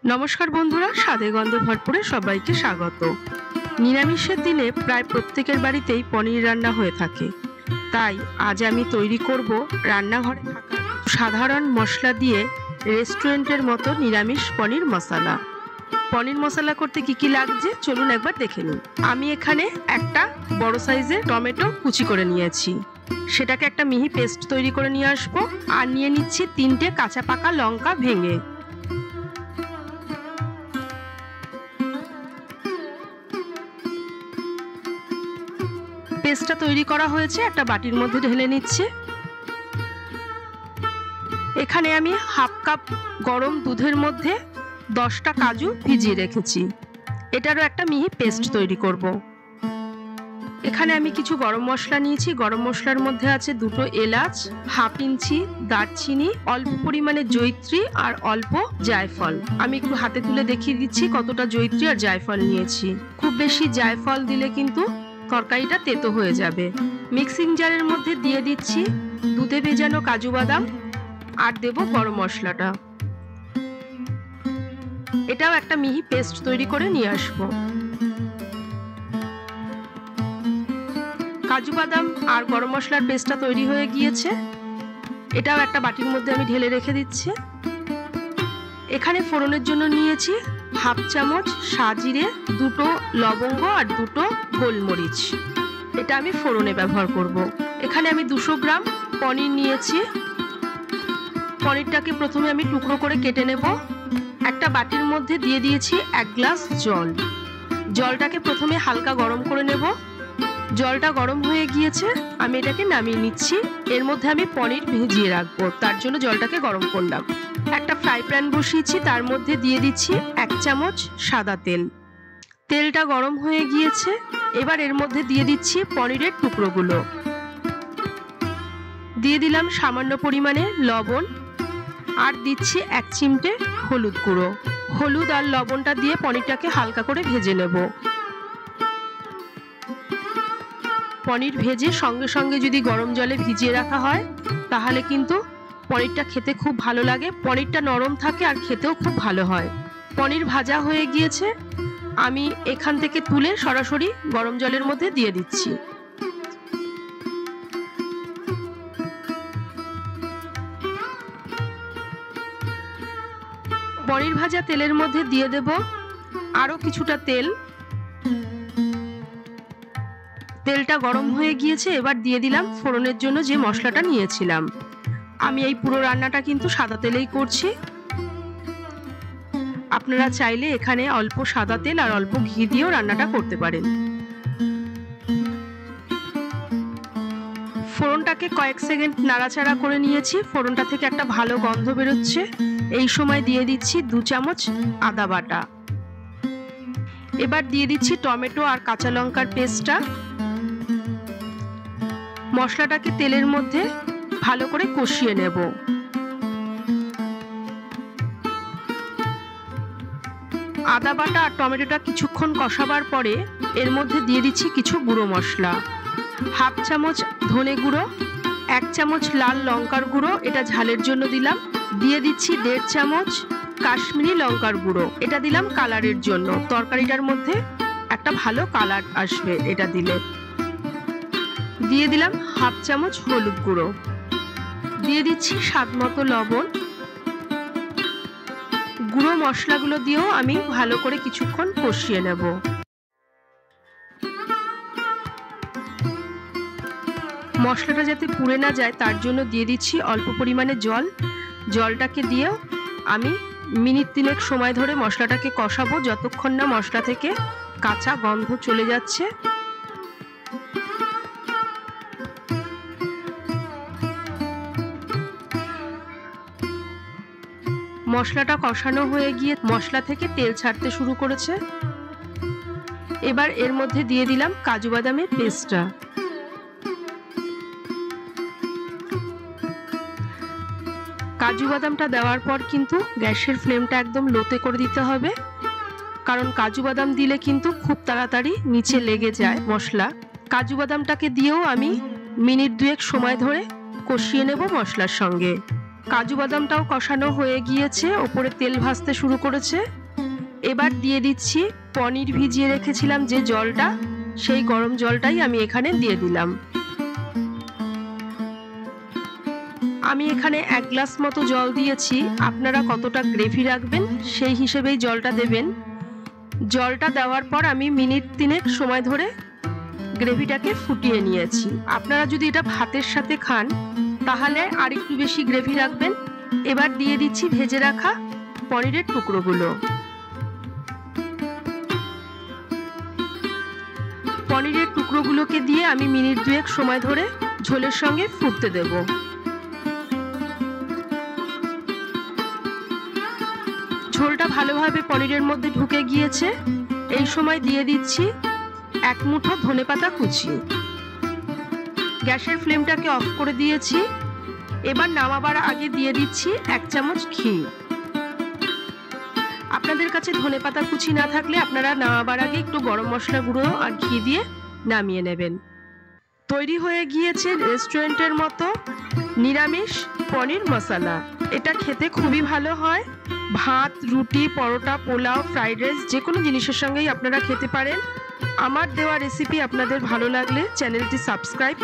नमस्कार बंधुरा स्वादे गंधे भरपुरे सबाइके स्वागत। निरामिषेर दिने प्राय प्रत्येकेर बाड़ीतेई पनिर रान्ना हये थाके, ताई आज आमी तैरी करब रान्नाघरे थाका साधारण मशला दिए रेस्टुरेंटेर मतो निरामिष पनिर मसाला। पनिर मसाला करते की लागছে चलुन एकबार देखे निन। आमी एखाने एकटा बड़ साइजेर टमेटो कुचि करे निয়েছি, सेटाके एकटा मिहि पेस्ट तैरी करे निये आसबो। आर निये निচ্ছি 3টে काँचा पाका लंका भेंगे। पेस्टটা তৈরি করা হয়েছে একটা বাটির মধ্যে ঢেলে নিচ্ছি। এখানে আমি হাফ কাপ গরম দুধের মধ্যে 10টা কাজু ভিজিয়ে রেখেছি। এটারও একটা মিহি পেস্ট তৈরি করব। এখানে আমি কিছু গরম মশলা নিয়েছি। গরম মশলার মধ্যে আছে 2টো এলাচ, হাফ ইঞ্চি দারচিনি, অল্প পরিমাণে জয়িত্রী আর অল্প জায়ফল। আমি একটু হাতে তুলে দেখিয়ে দিচ্ছি কতটা জয়িত্রী আর জায়ফল নিয়েছি। খুব বেশি জায়ফল দিলে কিন্তু তরকারিটা তেতো হয়ে যাবে। মিক্সিং জারের মধ্যে দিয়ে দিচ্ছি দুধে ভেজানো কাজু বাদাম আর দেব গরম মশলাটা। এটাও একটা মিহি পেস্ট তৈরি করে নিয়ে আসবো। কাজু বাদাম আর গরম মশলার পেস্টটা তৈরি হয়ে গিয়েছে। এটাও একটা বাটির মধ্যে আমি ঢেলে রেখে দিচ্ছি। এখানে ফোড়নের জন্য নিয়েছি হাফ চামচ সাজিরে, 2টো লবঙ্গ আর 2টো গোলমরিচ। এটা আমি ফোড়নে ব্যবহার করব। এখানে আমি 200 গ্রাম পনির নিয়েছি। পনিরটাকে প্রথমে আমি টুকরো করে কেটে নেব। একটা বাটির মধ্যে দিয়ে দিয়েছি 1 গ্লাস জল। জলটাকে প্রথমে হালকা গরম করে নেব। জলটা গরম হয়ে গিয়েছে, আমি এটাকে নামিয়ে নিচ্ছি। এর মধ্যে আমি পনির ভিজিয়ে রাখবো, তার জন্য জলটাকে গরম করলাম। একটা ফ্রাই প্যান বসিয়েছি, তার মধ্যে দিয়ে দিচ্ছি 1 চামচ সাদা তেল। তেলটা গরম হয়ে গিয়েছে, এবার এর মধ্যে দিয়ে দিচ্ছি পনিরের টুকরোগুলো। দিয়ে দিলাম সামান্য পরিমাণে লবণ আর দিচ্ছি 1 চিমটে হলুদ গুঁড়ো। হলুদ আর লবণটা দিয়ে পনিরটাকে হালকা করে ভেজে নেব। পনির ভেজে সঙ্গে সঙ্গে যদি গরম জলে ভিজিয়ে রাখা হয় তাহলে কিন্তু পনিরটা খেতে খুব ভালো লাগে। পনিরটা নরম থাকে আর খেতেও খুব ভালো হয়। পনির ভাজা হয়ে গিয়েছে, আমি এখান থেকে তুলে সরাসরি গরম জলের মধ্যে দিয়ে দিচ্ছি। পনির ভাজা তেলের মধ্যে দিয়ে দেব আরো কিছুটা তেল। তেলটা গরম হয়ে গিয়েছে, এবার দিয়ে দিলাম ফোড়নের জন্য যে মশলাটা নিয়েছিলাম। আমি এই পুরো রান্নাটা কিন্তু সাদা তেলেই করছি। আপনারা চাইলে এখানে অল্প সাদা তেল আর অল্প ঘি দিয়েও রান্নাটা করতে পারেন। ফোড়নটাকে কয়েক সেকেন্ড নাড়াচাড়া করে নিয়েছি। ফোড়নটা থেকে একটা ভালো গন্ধ বেরোচ্ছে। এই সময় দিয়ে দিচ্ছি 2 চামচ আদা বাটা। এবার দিয়ে দিচ্ছি টমেটো আর কাঁচা লঙ্কার পেস্টটা। মশলাটাকে তেলের মধ্যে ভালো করে কষিয়ে নেব। আদা বাটা আর টমেটোটা কিছুক্ষণ কষাবার পরে এর মধ্যে দিয়ে দিচ্ছি কিছু গুঁড়ো মশলা। হাফ চামচ ধনে গুঁড়ো, 1 চামচ লাল লঙ্কার গুঁড়ো, এটা ঝালের জন্য দিলাম। দিয়ে দিচ্ছি 1.5 চামচ কাশ্মীরি লঙ্কার গুঁড়ো, এটা দিলাম কালারের জন্য। তরকারিটার মধ্যে একটা ভালো কালার আসবে এটা দিলে। দিয়ে দিলাম হাফ চামচ হলুদ গুঁড়ো। দিয়ে দিচ্ছি স্বাদ মতো লবণ। গুঁড়ো মশলাগুলো দিয়েও আমি ভালো করে কিছুক্ষণ কষিয়ে নেব। মশলাটা যাতে পুড়ে না যায় তার জন্য দিয়ে দিচ্ছি অল্প পরিমাণে জল। জলটাকে দিয়েও আমি মিনিট 3 সময় ধরে মশলাটাকে কষাবো, যতক্ষণ না মশলা থেকে কাঁচা গন্ধ চলে যাচ্ছে। মশলাটা কষানো হয়ে গিয়ে মশলা থেকে তেল ছাড়তে শুরু করেছে। এবার এর মধ্যে দিয়ে দিলাম কাজু বাদামের পেস্টটা। কাজু বাদামটা দেওয়ার পর কিন্তু গ্যাসের ফ্লেমটা একদম লোতে করে দিতে হবে, কারণ কাজু বাদাম দিলে কিন্তু খুব তাড়াতাড়ি নিচে লেগে যায় মশলা। কাজু বাদামটাকে দিয়েও আমি মিনিট 2 সময় ধরে কষিয়ে নেব মশলার সঙ্গে। কাজু বাদামটাও কষানো হয়ে গিয়েছে, ওপরে তেল ভাসতে শুরু করেছে। এবার দিয়ে দিচ্ছি পনির ভিজিয়ে রেখেছিলাম যে জলটা, সেই গরম জলটাই আমি এখানে দিয়ে দিলাম। আমি এখানে 1 গ্লাস মতো জল দিয়েছি। আপনারা কতটা গ্রেভি রাখবেন সেই হিসেবেই জলটা দেবেন। জলটা দেওয়ার পর আমি মিনিট 3 সময় ধরে গ্রেভিটাকে ফুটিয়ে নিয়েছি। আপনারা যদি এটা ভাতের সাথে খান তাহলে আর একটু বেশি গ্রেভি রাখবেন। এবার দিয়ে দিচ্ছি ভেজে রাখা পনিরের টুকরোগুলো। পনিরের টুকরোগুলোকে দিয়ে আমি মিনিট 2 সময় ধরে ঝোলের সঙ্গে ফুটতে দেব। ঝোলটা ভালোভাবে পনিরের মধ্যে ঢুকে গিয়েছে। এই সময় দিয়ে দিচ্ছি 1 মুঠো ধনেপাতা কুচি। গ্যাসের ফ্লেমটাকে অফ করে দিয়েছি। এবার নামাবার আগে দিয়ে দিচ্ছি 1 চামচ ঘি। আপনাদের কাছে ধনেপাতা কুচি না থাকলে আপনারা নামাবার আগে একটু গরম মশলা গুঁড়ো আর ঘি দিয়ে নামিয়ে নেবেন। তৈরি হয়ে গিয়েছে রেস্টুরেন্টের মতো নিরামিষ পনির মশলা। এটা খেতে খুবই ভালো হয়। ভাত, রুটি, পরোটা, পোলাও, ফ্রাইড রাইস যে কোনো জিনিসের সঙ্গেই আপনারা খেতে পারেন। আমার দেওয়া রেসিপি আপনাদের ভালো লাগলে চ্যানেলটি সাবস্ক্রাইব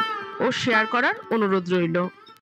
ও শেয়ার করার অনুরোধ রইল।